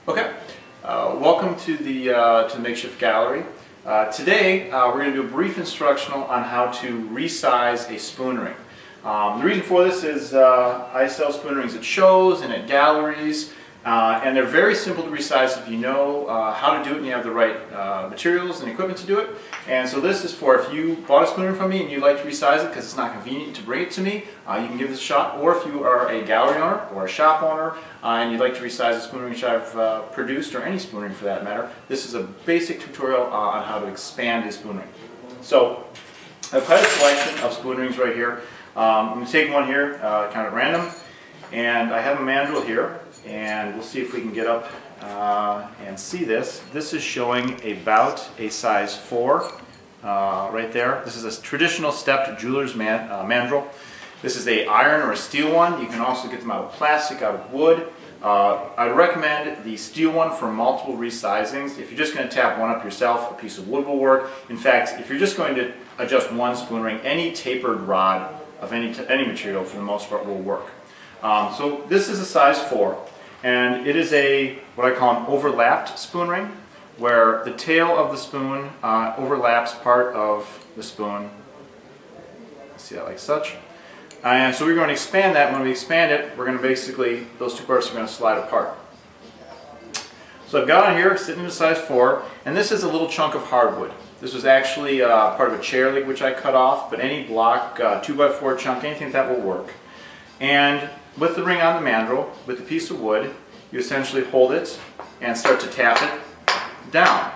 Okay, welcome to the Makeshift gallery. Today we're going to do a brief instructional on how to resize a spoon ring. The reason for this is I sell spoon rings at shows and at galleries, and they're very simple to resize if you know how to do it and you have the right materials and equipment to do it. And so this is for if you bought a spoon ring from me and you'd like to resize it because it's not convenient to bring it to me, you can give this a shot. Or if you are a gallery owner or a shop owner and you'd like to resize a spoon ring which I've produced, or any spoon ring for that matter, this is a basic tutorial on how to expand a spoon ring. So I've got a selection of spoon rings right here. I'm going to take one here, kind of random, and I have a mandrel here, and we'll see if we can get up and see this. This is showing about a size 4 right there. This is a traditional stepped jeweler's mandrel. This is a iron or a steel one. You can also get them out of plastic, out of wood. I'd recommend the steel one for multiple resizings. If you're just going to tap one up yourself, a piece of wood will work. In fact, if you're just going to adjust one spoon ring, any tapered rod of any material for the most part will work. So this is a size 4, and it is what I call an overlapped spoon ring, where the tail of the spoon overlaps part of the spoon. See that like such. And so we're going to expand that. When we expand it, we're going to basically, those two parts are going to slide apart. So I've got on here, sitting in a size 4, and this is a little chunk of hardwood. This was actually part of a chair leg which I cut off, but any block, 2x4 chunk, anything that will work. And with the ring on the mandrel, with the piece of wood, you essentially hold it and start to tap it down.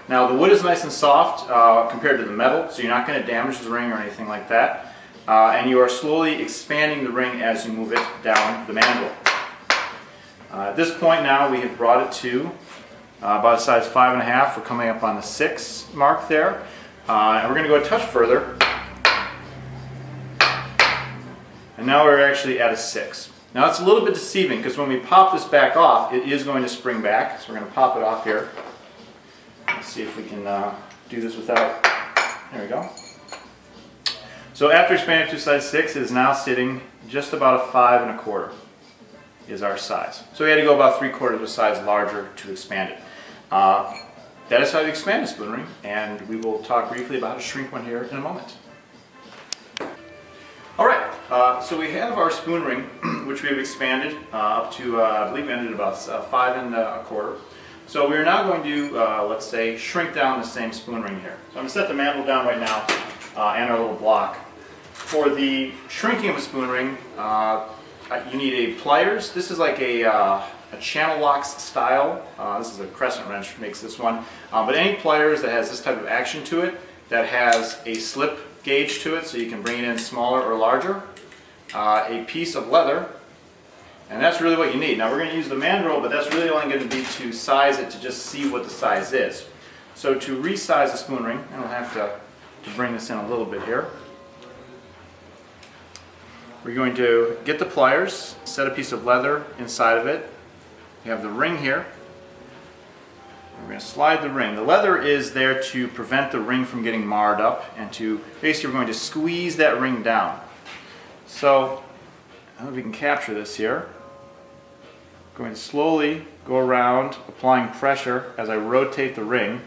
Now the wood is nice and soft compared to the metal, so you're not going to damage the ring or anything like that. And you are slowly expanding the ring as you move it down the mandrel. At this point now we have brought it to about a size 5.5. We're coming up on the 6 mark there. And we're going to go a touch further. And now we're actually at a 6. Now it's a little bit deceiving because when we pop this back off, it is going to spring back. So we're going to pop it off here. Let's see if we can do this without, there we go. So after expanding to size 6, it is now sitting just about a 5.25 is our size. So we had to go about 3/4 of a size larger to expand it. That is how you expand a spoon ring, and we will talk briefly about how to shrink one here in a moment. Alright, so we have our spoon ring, which we have expanded up to, I believe we ended about 5.25. So we are now going to, let's say, shrink down the same spoon ring here. So I'm going to set the mandrel down right now, and our little block. For the shrinking of a spoon ring, you need a pliers. This is like a channel locks style. This is a crescent wrench makes this one. But any pliers that has this type of action to it, that has a slip gauge to it so you can bring it in smaller or larger, a piece of leather, and that's really what you need. Now we're going to use the mandrel, but that's really only going to be to size it, to just see what the size is. So to resize a spoon ring, and I'll have to bring this in a little bit here. We're going to get the pliers, set a piece of leather inside of it. You have the ring here. We're going to slide the ring. The leather is there to prevent the ring from getting marred up, and to basically we're going to squeeze that ring down. So I don't know if we can capture this here. I'm going to slowly go around applying pressure as I rotate the ring.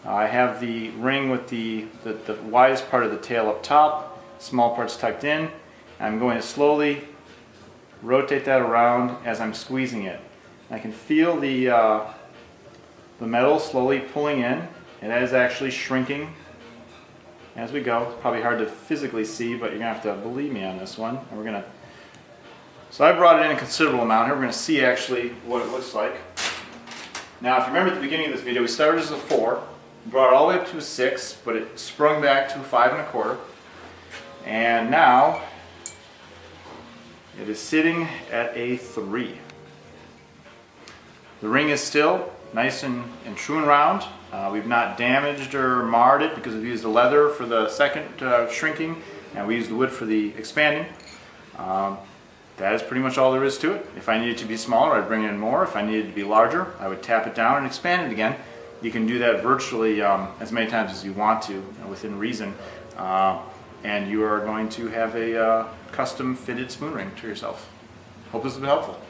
I have the ring with the widest part of the tail up top, small parts tucked in. I'm going to slowly rotate that around as I'm squeezing it. I can feel the metal slowly pulling in. It is actually shrinking as we go. It's probably hard to physically see, but you're going to have to believe me on this one. And we're going to. So I brought it in a considerable amount here. We're going to see actually what it looks like. Now, if you remember at the beginning of this video, we started as a 4, brought it all the way up to a 6, but it sprung back to a 5.25, and now it is sitting at a 3. The ring is still nice and true and round. We've not damaged or marred it because we've used the leather for the second shrinking, and we used the wood for the expanding. That is pretty much all there is to it. If I needed to be smaller, I'd bring it in more. If I needed to be larger, I would tap it down and expand it again. You can do that virtually as many times as you want to, within reason. And you are going to have a custom fitted spoon ring to yourself. Hope this has been helpful.